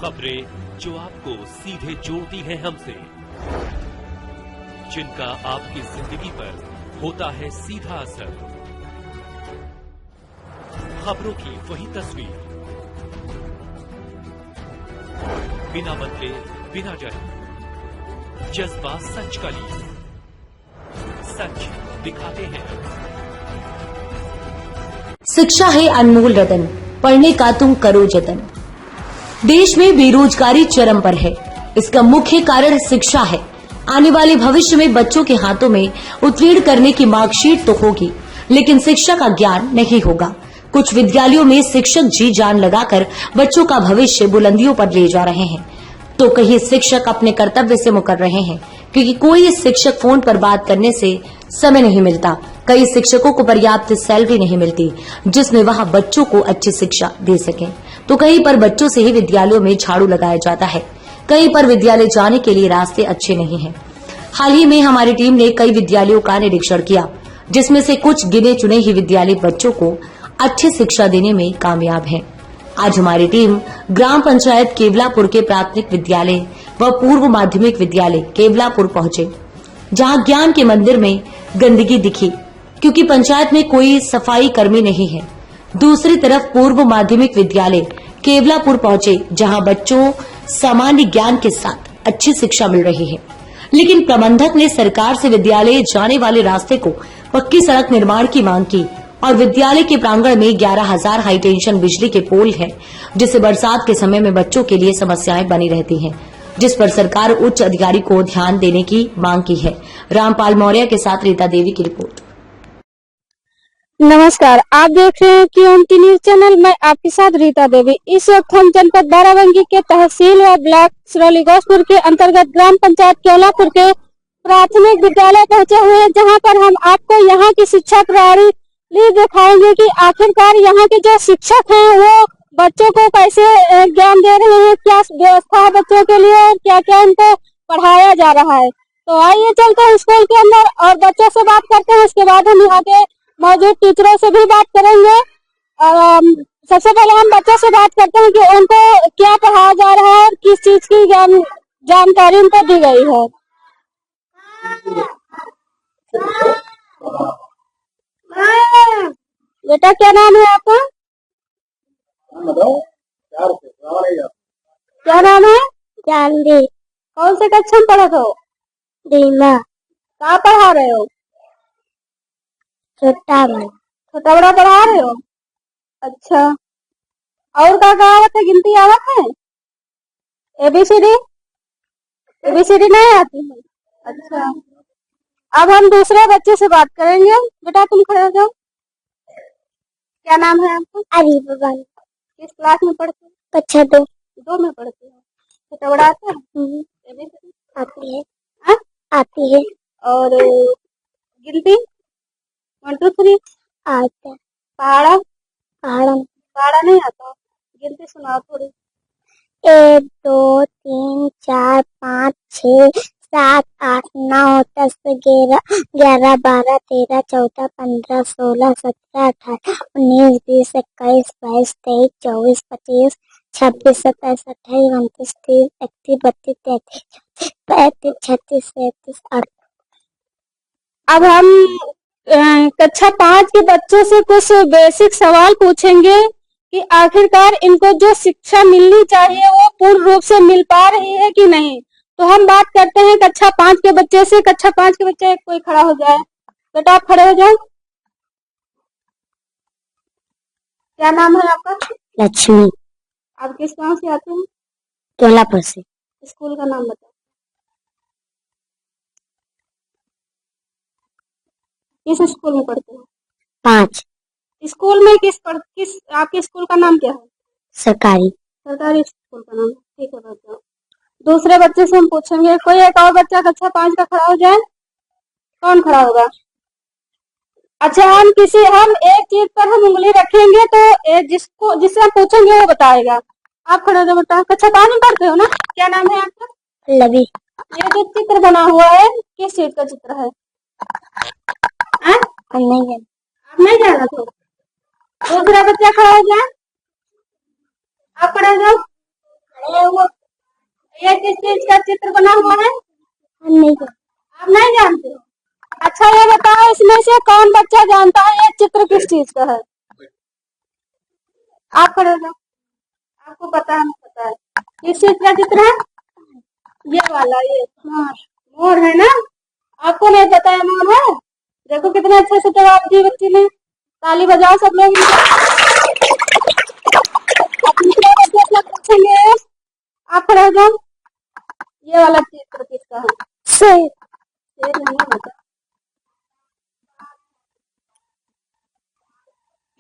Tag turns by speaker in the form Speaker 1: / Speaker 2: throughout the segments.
Speaker 1: खबरें जो आपको सीधे जोड़ती हैं हमसे, जिनका आपकी जिंदगी पर होता है सीधा असर। खबरों की वही तस्वीर, बिना बदले बिना डरे, जज्बा सच का लिए, सच दिखाते हैं।
Speaker 2: शिक्षा है अनमोल रतन, पढ़ने का तुम करो जतन। देश में बेरोजगारी चरम पर है। इसका मुख्य कारण शिक्षा है। आने वाले भविष्य में बच्चों के हाथों में उत्तीर्ण करने की मार्कशीट तो होगी, लेकिन शिक्षा का ज्ञान नहीं होगा। कुछ विद्यालयों में शिक्षक जी जान लगाकर बच्चों का भविष्य बुलंदियों पर ले जा रहे हैं, तो कई शिक्षक अपने कर्तव्य से मुकर रहे हैं, क्योंकि कोई शिक्षक फोन पर बात करने से समय नहीं मिलता। कई शिक्षकों को पर्याप्त सैलरी नहीं मिलती जिसमें वह बच्चों को अच्छी शिक्षा दे सके, तो कहीं पर बच्चों से ही विद्यालयों में झाड़ू लगाया जाता है। कहीं पर विद्यालय जाने के लिए रास्ते अच्छे नहीं हैं। हाल ही में हमारी टीम ने कई विद्यालयों का निरीक्षण किया, जिसमें से कुछ गिने चुने ही विद्यालय बच्चों को अच्छी शिक्षा देने में कामयाब है। आज हमारी टीम ग्राम पंचायत केवलापुर के प्राथमिक विद्यालय व पूर्व माध्यमिक विद्यालय केवलापुर पहुंचे, जहां ज्ञान के मंदिर में गंदगी दिखी, क्योंकि पंचायत में कोई सफाई कर्मी नहीं है। दूसरी तरफ पूर्व माध्यमिक विद्यालय केवलापुर पहुंचे, जहां बच्चों सामान्य ज्ञान के साथ अच्छी शिक्षा मिल रही है, लेकिन प्रबंधक ने सरकार से विद्यालय जाने वाले रास्ते को पक्की सड़क निर्माण की मांग की और विद्यालय के प्रांगण में 11,000 हाई टेंशन बिजली के पोल हैं, जिससे बरसात के समय में बच्चों के लिए समस्याएं बनी रहती हैं, जिस पर सरकार उच्च अधिकारी को ध्यान देने की मांग की है। रामपाल मौर्य के साथ रीता देवी की रिपोर्ट।
Speaker 3: नमस्कार, आप देख रहे हैं KMT न्यूज चैनल। मैं आपके साथ रीता देवी। इस वक्त हम जनपद बाराबंकी के तहसील व ब्लॉक सिरौली घोषपुर के अंतर्गत ग्राम पंचायत केवलापुर के प्राथमिक विद्यालय पहुंचे हुए हैं, जहां पर हम आपको यहां की शिक्षा प्रणाली दिखाएंगे कि आखिरकार यहाँ के जो शिक्षक हैं वो बच्चों को कैसे ज्ञान दे रहे हैं, क्या व्यवस्था है बच्चों के लिए और क्या क्या इनको पढ़ाया जा रहा है। तो आइए चलते हैं स्कूल के अंदर और बच्चों से बात करते हैं। इसके बाद हम यहाँ के मौजूद टीचरों से भी बात करेंगे। और सबसे पहले हम बच्चों से बात करते हैं कि उनको क्या पढ़ाया जा रहा है और किस चीज की जानकारी उनको दी गई है। बेटा, क्या नाम है आपका? क्या नाम है? जानवी। कौन से कक्षा में पढ़त हो? दीमा। कहाँ पढ़ा रहे हो? छोटा बड़ा पढ़ा रहे हो? अच्छा। और क्या आवत है? गिनती आवत है? ABCD नहीं आती है? अच्छा। अब हम दूसरे बच्चे से बात करेंगे। बेटा, तुम खड़े हो जाओ। क्या नाम है आपका? अरीबा। किस क्लास में पढ़ते हो? कक्षा 2 में पढ़ते हो। छोटा बड़ा आता है? आती है। हाँ? आती है। और गिनती 1 2 3 आता है। पहाड़ा नहीं आता? गिनती सुनाओ थोड़ी। 1 2 3 4 5 6 7 8 9 10 11 12 13 14 15 16 17 18 19 20 21 22 23 24 25 26 27 28 29 30 31 32 33 34 36 37 38। अब हम कक्षा 5 के बच्चों से कुछ बेसिक सवाल पूछेंगे कि आखिरकार इनको जो शिक्षा मिलनी चाहिए वो पूर्ण रूप से मिल पा रही है कि नहीं। तो हम बात करते हैं कक्षा 5 के बच्चे से। कक्षा 5 के बच्चे कोई खड़ा हो जाए। बेटा, आप खड़े हो जाओ। क्या नाम है आपका? लक्ष्मी। आप किस गांव से आते हैं? केवलापुर से। स्कूल का नाम बताओ। किस स्कूल में पढ़ते हो? 5। स्कूल में किस आपके स्कूल का नाम क्या है? सरकारी स्कूल का नाम। ठीक है बच्चों। दूसरे बच्चे से हम पूछेंगे। कोई एक और बच्चा कक्षा 5 का खड़ा हो जाए। कौन खड़ा होगा? अच्छा, हम एक चीज पर हम उंगली रखेंगे तो जिससे हम पूछेंगे वो बताएगा। आप खड़े हो जाओ बेटा। कक्षा 5 में पढ़ते हो ना? क्या नाम है आपका? लवी। ये जो चित्र बना हुआ है किस चीज का चित्र है? आप नहीं जाना तो दूसरा बच्चा खड़ा हो जाए। आप खड़े हो जाओ।
Speaker 4: ये किस चीज का चित्र बना हुआ है?
Speaker 3: नहीं
Speaker 4: आप नहीं जानते हो? अच्छा ये बताओ, इसमें से कौन बच्चा जानता है ये चित्र किस चीज का है? आप खड़े हो जाओ, आपको पता है? नहीं पता है किस चीज का चित्र है? ये वाला, ये मोर है ना? आपको नहीं पता है मोर है? देखो कितने अच्छे से जवाब दिए बच्ची ने। ताली बजाओ सब लोग। पूछेंगे, आप खड़े हो जाओ। ये वाला चित्र किसका है?
Speaker 3: शेर।
Speaker 4: शेर नहीं पता।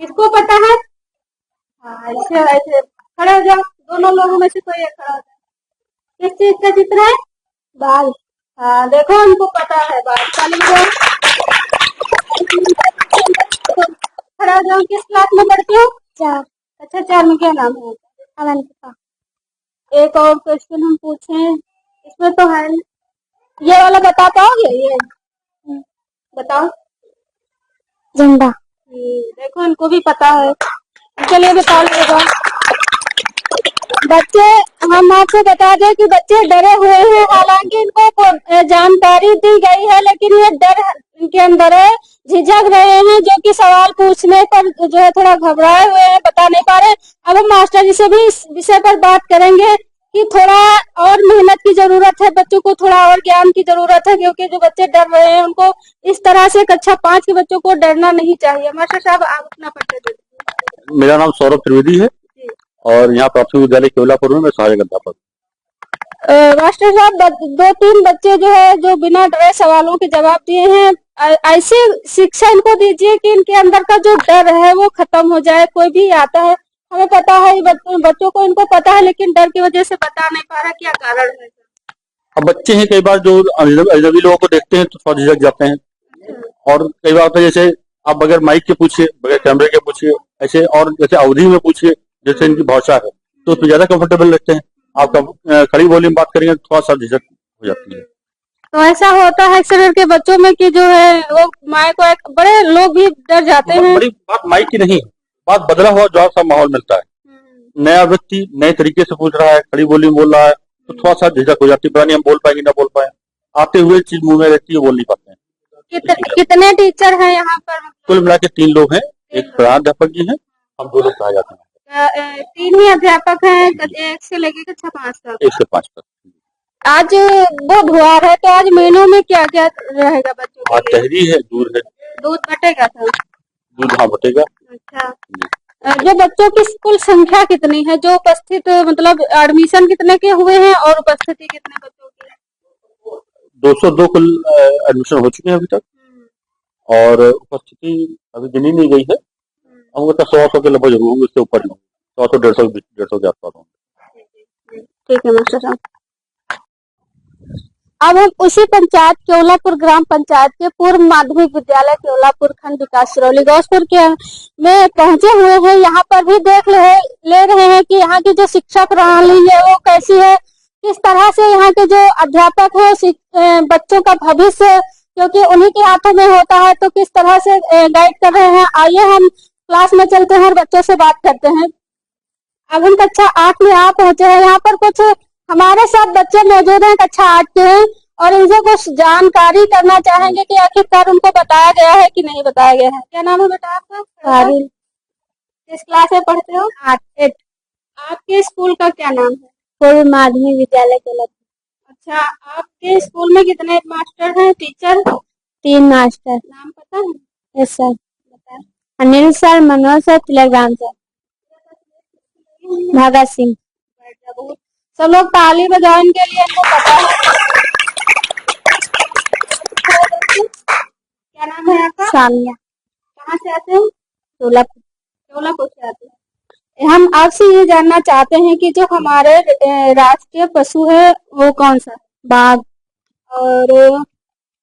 Speaker 4: किसको पता है? हाँ, ऐसे ऐसे खड़े हो जाओ। दोनों लोगों में से कोई एक खड़ा हो जाए। किस चीज का चित्र है?
Speaker 3: बाल।
Speaker 4: हाँ देखो, उनको पता है बाल। ताली बजाओ। खड़ा हो जाओ। किस क्लास में पढ़ते हो?
Speaker 3: 4।
Speaker 4: अच्छा, 4 में क्या नाम है?
Speaker 3: अवंतिका।
Speaker 4: एक और क्वेश्चन हम पूछें, इसमें तो है ये वाला, बता पाओगे? ये बताओ।
Speaker 3: झंडा।
Speaker 4: देखो इनको भी पता है। चलिए बता लीजिएगा। बच्चे, हम आपको बता दें कि बच्चे डरे हुए हैं, हालांकि इनको जानकारी दी गई है, लेकिन ये डर इनके अंदर है, झिझक रहे हैं, जो कि सवाल पूछने पर जो है थोड़ा घबराए हुए हैं, बता नहीं पा रहे। अब हम मास्टर जी से भी इस विषय पर बात करेंगे कि थोड़ा और मेहनत की जरूरत है, बच्चों को थोड़ा और ज्ञान की जरूरत है, क्योंकि जो बच्चे डर रहे हैं उनको इस तरह से कक्षा 5 के बच्चों को डरना नहीं चाहिए। मास्टर साहब, आप अपना परिचय दे दीजिए।
Speaker 5: मेरा नाम सौरभ त्रिवेदी है और यहाँ प्राथमिक विद्यालय केवलापुर में मैं सहायक अध्यापक।
Speaker 4: मास्टर साहब, 2-3 बच्चे जो है जो बिना डरे सवालों के जवाब दिए हैं। ऐसी शिक्षा इनको दीजिए कि इनके अंदर का जो डर है वो खत्म हो जाए। कोई भी आता है, हमें पता है बच्चों को इनको पता है, लेकिन डर की वजह से बता नहीं पा रहा, क्या कारण है?
Speaker 5: अब बच्चे हैं, कई बार जो अजनबी लोगों को देखते हैं तो थोड़ा झिझक जाते हैं, और कई बार होता है जैसे आप बगैर माइक के पूछिए, बगैर कैमरे के पूछिए, ऐसे, और जैसे अवधि में पूछिए जैसे इनकी भाषा है तो उसमें ज्यादा कंफर्टेबल लगते हैं। आप खड़ी बोली में बात करेंगे तो थोड़ा सा झिझक हो जाती है।
Speaker 4: तो ऐसा होता है अक्सर के बच्चों में कि जो है वो माइक को, बड़े लोग भी डर जाते हैं।
Speaker 5: बड़ी बात माइक की नहीं, बात बदला हुआ जवाब सा माहौल मिलता है। नया व्यक्ति नए तरीके से पूछ रहा है, खड़ी बोली में बोल रहा है तो थोड़ा सा झिझक हो जाती है, पता नहीं हम बोल पाएंगे ना बोल पाए, आते हुए चीज मुंह में रहती है, बोल नहीं पाते हैं।
Speaker 4: कितने टीचर हैं यहाँ पर?
Speaker 5: कुल मिला के 3 लोग हैं, एक प्रधानाध्यापक जी हैं, हम 2 लोग कहा जाते हैं।
Speaker 4: 3 ही अध्यापक हैं, 1 से लेके कक्षा 5 तक।
Speaker 5: 1 से 5 तक।
Speaker 4: आज बुधवार है, तो आज मेनू में क्या क्या रहेगा बच्चों के
Speaker 5: आज
Speaker 4: लिए?
Speaker 5: तहरी है, दूध है।
Speaker 4: दूध बटेगा था?
Speaker 5: दूध हाँ बटेगा।
Speaker 4: अच्छा, जो बच्चों की कुल संख्या कितनी है जो उपस्थित, मतलब एडमिशन कितने के हुए हैं और उपस्थिति कितने बच्चों की है?
Speaker 5: 202 कुल एडमिशन हो चुके हैं अभी तक, और उपस्थिति अभी गिनी नहीं गई है। हमको तो 100 के लगभग जरूर होंगे, उससे ऊपर नहीं, 100-150 के आसपास होंगे।
Speaker 4: ठीक है मास्टर साहब। अब हम उसी पंचायत केवलापुर ग्राम पंचायत के पूर्व माध्यमिक विद्यालय केवलापुर खंड विकास सिरौली गौसपुर के में पहुंचे हुए हैं। यहाँ पर भी देख ले रहे हैं कि यहाँ की जो शिक्षा प्रणाली है वो कैसी है, किस तरह से यहाँ के जो अध्यापक है बच्चों का भविष्य, क्योंकि उन्हीं के हाथों में होता है, तो किस तरह से गाइड कर रहे हैं। आइए हम क्लास में चलते हैं और बच्चों से बात करते हैं। अब हम कक्षा 8 में आ पहुंचे हैं। यहाँ पर कुछ हमारे साथ बच्चे मौजूद हैं, कक्षा 8 के हैं, और इनसे कुछ जानकारी करना चाहेंगे कि आखिरकार उनको बताया गया है कि नहीं बताया गया है। क्या नाम है बेटा आपका? किस क्लास में पढ़ते हो? 8। आपके स्कूल का क्या नाम है?
Speaker 3: पूर्व माध्यमिक विद्यालय केवलापुर।
Speaker 4: अच्छा, आपके स्कूल में कितने मास्टर हैं, टीचर?
Speaker 3: 3 मास्टर।
Speaker 4: नाम पता है?
Speaker 3: Yes sir.
Speaker 4: बताएं।
Speaker 3: Anil sir, Manoj sir, Tilakram sir, Bhagat Singh.
Speaker 4: सब लोग ताली बजाओ इनके लिए, इनको पता है। क्या नाम है आपका?
Speaker 3: सामिया।
Speaker 4: कहाँ से आते हैं?
Speaker 3: केवलापुर
Speaker 4: से आते हैं। हम आपसे ये जानना चाहते हैं कि जो हमारे राष्ट्रीय पशु है वो कौन सा?
Speaker 3: बाघ।
Speaker 4: और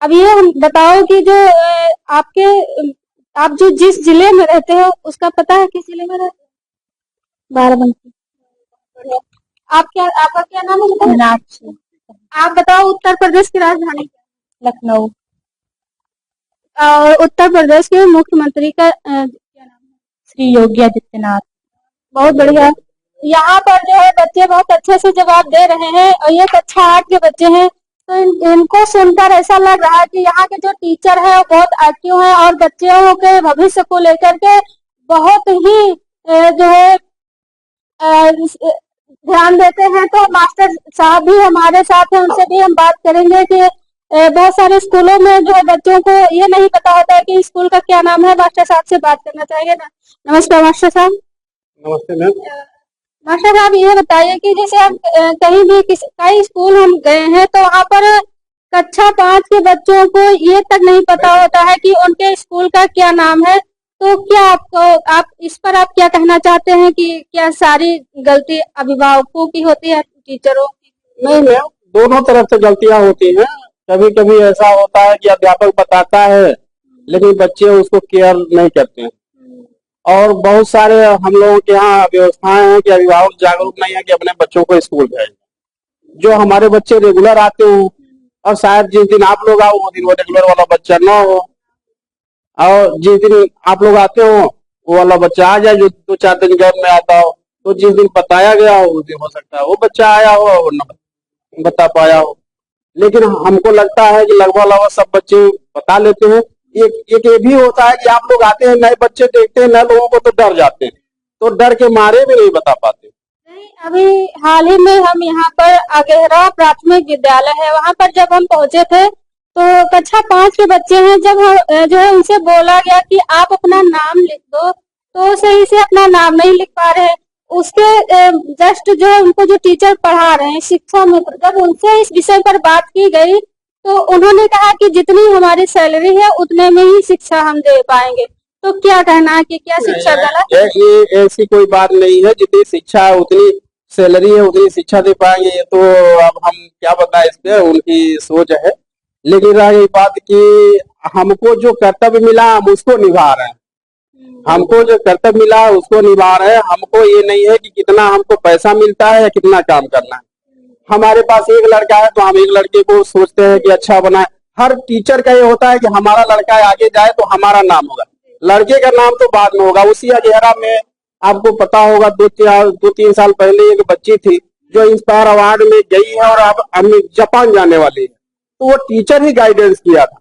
Speaker 4: अब ये हम बताओ कि जो आप जो जिस जिले में रहते हो उसका पता है, किस जिले में रहते हो?
Speaker 3: बाराबंकी।
Speaker 4: आपका क्या नाम है? आप बताओ उत्तर प्रदेश की राजधानी क्या?
Speaker 3: लखनऊ।
Speaker 4: और उत्तर प्रदेश के मुख्यमंत्री का क्या नाम है?
Speaker 3: श्री योगी आदित्यनाथ।
Speaker 4: बहुत बढ़िया। यहाँ पर जो है बच्चे बहुत अच्छे से जवाब दे रहे हैं और ये कक्षा 8 के बच्चे हैं। तो इनको सुनकर ऐसा लग रहा है कि यहाँ के जो टीचर है वो बहुत एक्टिव है और बच्चों के भविष्य को लेकर के बहुत ही जो है ध्यान देते हैं। तो मास्टर साहब भी हमारे साथ हैं, उनसे भी हम बात करेंगे कि बहुत सारे स्कूलों में जो है बच्चों को ये नहीं पता होता है कि स्कूल का क्या नाम है। मास्टर साहब से बात करना चाहेंगे ना। नमस्कार मास्टर साहब।
Speaker 5: नमस्ते मैम।
Speaker 4: मास्टर साहब ये बताइए कि जैसे हम कहीं भी कई स्कूल हम गए हैं तो वहाँ पर कक्षा 5 के बच्चों को ये तक नहीं पता होता है कि उनके स्कूल का क्या नाम है। तो क्या आप इस पर आप क्या कहना चाहते हैं कि क्या सारी गलती अभिभावकों की होती है टीचरों की?
Speaker 5: नहीं मैम, दोनों तरफ से गलतियां होती हैं। कभी कभी ऐसा होता है कि अध्यापक बताता है लेकिन बच्चे उसको केयर नहीं करते हैं। और बहुत सारे हम लोगों के यहाँ व्यवस्थाएं हैं कि अभिभावक जागरूक नहीं है कि अपने बच्चों को स्कूल भेजें। जो हमारे बच्चे रेगुलर आते हैं और शायद जिस दिन आप लोग आओ वो दिन वो रेगुलर वाला बच्चा ना हो, और जिस दिन आप लोग आते हो वो वाला बच्चा आ जाए जो 2-4 दिन गैप में आता हो। तो जिस दिन बताया गया हो उस दिन हो सकता है वो बच्चा आया हो और न बता पाया हो। लेकिन हमको लगता है कि लगभग सब बच्चे बता लेते हैं। एक ये भी होता है कि आप लोग आते हैं, नए बच्चे देखते हैं, नए लोगों को तो डर जाते हैं, तो डर के मारे भी नहीं बता पाते।
Speaker 4: नहीं, अभी हाल ही में हम यहाँ पर अगेहरा प्राथमिक विद्यालय है, वहाँ पर जब हम पहुंचे थे तो कक्षा 5 के बच्चे हैं। जब जो है उनसे बोला गया कि आप अपना नाम लिख दो तो सही से अपना नाम नहीं लिख पा रहे। उसके जस्ट जो है उनको जो टीचर पढ़ा रहे हैं शिक्षा में, जब उनसे इस विषय पर बात की गई तो उन्होंने कहा कि जितनी हमारी सैलरी है उतने में ही शिक्षा हम दे पाएंगे। तो क्या कहना है कि क्या शिक्षा गलत है?
Speaker 5: ये ऐसी कोई बात नहीं है, जितनी शिक्षा है उतनी सैलरी है उतनी शिक्षा दे पाएंगे। ये तो अब हम क्या बताएं, इस पे उनकी सोच है। लेकिन रह गई बात कि हमको जो कर्तव्य मिला हम उसको निभा रहे हैं। हमको जो कर्तव्य मिला है उसको निभा रहे हैं। हमको ये नहीं है कि कितना हमको पैसा मिलता है या कितना काम करना है। हमारे पास एक लड़का है तो हम एक लड़के को सोचते हैं कि अच्छा बनाए। हर टीचर का ये होता है कि हमारा लड़का आगे जाए तो हमारा नाम होगा, लड़के का नाम तो बाद में होगा। उसी अगेहरा में आपको पता होगा 2-3 साल पहले एक बच्ची थी जो इंस्पायर अवार्ड में गई है और अब जापान जाने वाली है। तो वो टीचर ही गाइडेंस किया था,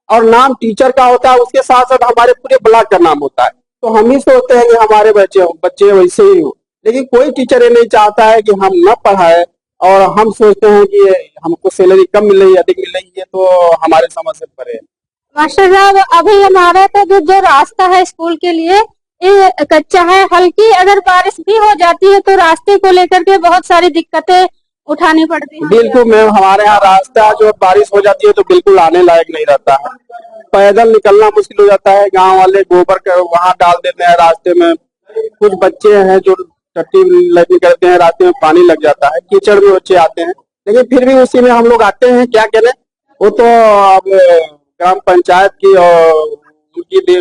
Speaker 5: और नाम टीचर का होता है, उसके साथ साथ हमारे पूरे ब्लॉक का नाम होता है। तो हम ही सोचते हैं कि हमारे बच्चे वैसे ही हो, लेकिन कोई टीचर ये नहीं चाहता है कि हम न पढ़ाए। और हम सोचते हैं कि हमको सैलरी कम मिल रही है अधिक मिल रही है, तो हमारे समझ से परे है।
Speaker 4: मास्टर साहब अभी हमारा तो जो रास्ता है स्कूल के लिए ये कच्चा है। हल्की अगर बारिश भी हो जाती है तो रास्ते को लेकर के बहुत सारी दिक्कतें उठानी पड़ती हैं।
Speaker 5: बिल्कुल मैम, हमारे यहाँ रास्ता जो बारिश हो जाती है तो बिल्कुल आने लायक नहीं रहता है। पैदल निकलना मुश्किल हो जाता है। गांव वाले गोबर का वहाँ डाल देते हैं रास्ते में। कुछ बच्चे हैं जो टट्टी लगी करते हैं, रास्ते में पानी लग जाता है, कीचड़ में बच्चे आते हैं। लेकिन फिर भी उसी में हम लोग आते हैं, क्या करें। वो तो अब ग्राम पंचायत की और उनकी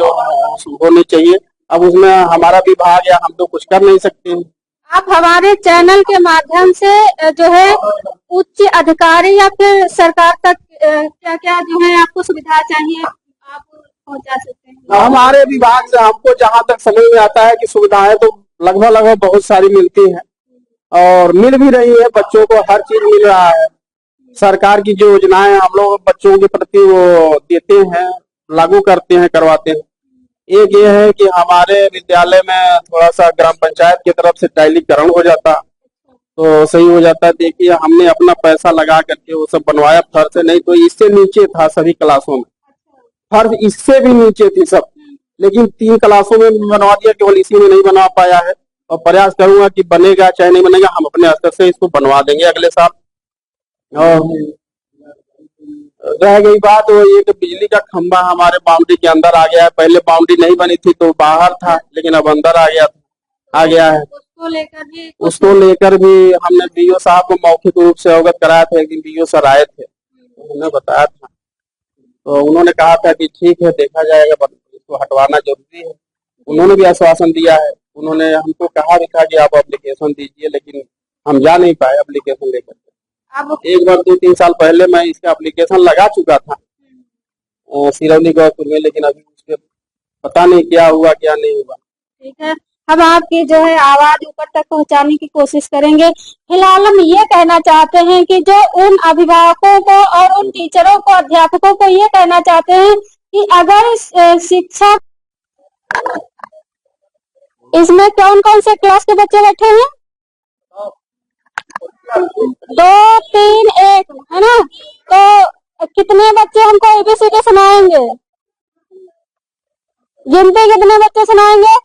Speaker 5: होनी चाहिए। अब उसमें हमारा विभाग या हम तो कुछ कर नहीं सकते हैं।
Speaker 4: आप हमारे चैनल के माध्यम से जो है उच्च अधिकारी या फिर सरकार तक क्या क्या जो है आपको सुविधा चाहिए आप पहुंचा सकते हैं।
Speaker 5: हमारे विभाग से हमको जहाँ तक समझ में आता है कि सुविधाएं तो लगभग बहुत सारी मिलती हैं और मिल भी रही है। बच्चों को हर चीज मिल रहा है। सरकार की जो योजनाएं हम लोग बच्चों के प्रति वो देते हैं, लागू करते हैं, करवाते हैं। एक ये है कि हमारे विद्यालय में थोड़ा सा ग्राम पंचायत की तरफ से टाइलीकरण हो जाता तो सही हो जाता। देखिए हमने अपना पैसा लगा करके वो सब बनवाया फर्श, नहीं तो इससे नीचे था सभी क्लासों में, फर्श इससे भी नीचे थी सब, लेकिन 3 क्लासों में बनवा दिया, केवल इसी में नहीं बना पाया है। और प्रयास करूंगा कि बनेगा चाहे नहीं बनेगा, हम अपने स्तर से इसको बनवा देंगे अगले साल। और रह गई बात वो एक बिजली का खंभा हमारे बाउंड्री के अंदर आ गया है। पहले बाउंड्री नहीं बनी थी तो बाहर था, लेकिन अब अंदर आ गया है। उसको लेकर भी हमने बीओ साहब को मौखिक रूप से अवगत कराया था। एक दिन बीओ सर आए थे, उन्होंने बताया था, तो उन्होंने कहा था कि ठीक है देखा जाएगा, पर इसको हटवाना जरूरी है। उन्होंने भी आश्वासन दिया है। उन्होंने हमको कहा भी था कि आप एप्लीकेशन दीजिए, लेकिन हम जा नहीं पाए एप्लीकेशन लेकर। एक बार 2-3 साल पहले मैं इसका एप्लीकेशन लगा चुका था सिरौली गौपुर में, लेकिन अभी उसके पता नहीं क्या हुआ क्या नहीं हुआ।
Speaker 4: ठीक है, हम आपकी जो है आवाज ऊपर तक पहुंचाने की कोशिश करेंगे। फिलहाल हम ये कहना चाहते हैं कि जो उन अभिभावकों को और उन टीचरों को, अध्यापकों को ये कहना चाहते हैं कि अगर शिक्षा, इसमें कौन कौन से क्लास के बच्चे बैठे हैं? 2, 3, 1 है ना। तो कितने बच्चे हमको ABCD सुनाएंगे? गिनती कितने बच्चे सुनाएंगे?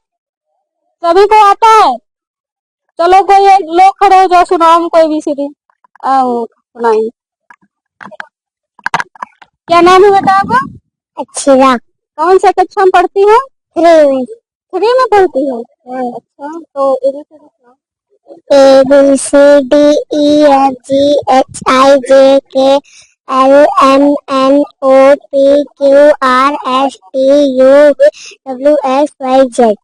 Speaker 4: सभी को आता है? चलो कोई एक लोग खड़े हो जाओ, सुनाओ हमको ABCD। सुनाएंगे। क्या नाम है बेटा आपका?
Speaker 3: अक्षरा।
Speaker 4: कौन सा कक्षा में पढ़ती हो?
Speaker 3: 3
Speaker 4: में पढ़ती हो? अच्छा, तो ABCD सुनाओ।
Speaker 3: ABCDEFGHIJKLMNOPQRSTUVWXYZ।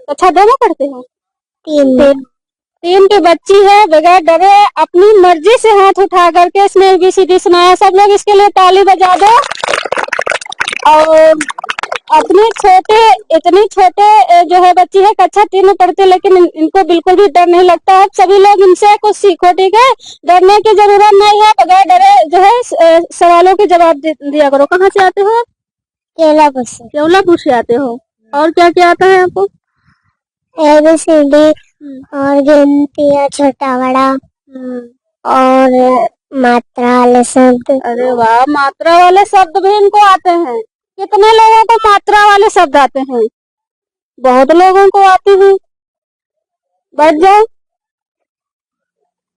Speaker 4: अच्छा, दोनों पढ़ते हो? 3 की बच्ची है, बगैर डरे अपनी मर्जी से हाथ उठा करके इसने ABCD सुनाया। सब लोग इसके लिए ताली बजा दो। और इतनी छोटे जो है बच्ची है, कक्षा 3 में पढ़ते, लेकिन इनको बिल्कुल भी डर नहीं लगता है। सब लोग इनसे कुछ सीखो, ठीक है? डरने की जरूरत नहीं है, बगैर डरे जो है सवालों के जवाब दिया करो। कहाँ से आते हो आप? केवलापुर से आते हो। और क्या क्या आता है आपको?
Speaker 3: ABCD और गिनती और छोटा बड़ा और मात्रा वाले शब्द।
Speaker 4: अरे वाह, मात्रा वाले शब्द भी इनको आते हैं। कितने लोगों को मात्रा वाले शब्द आते हैं? बहुत लोगों को आते हैं। बैठ जाओ।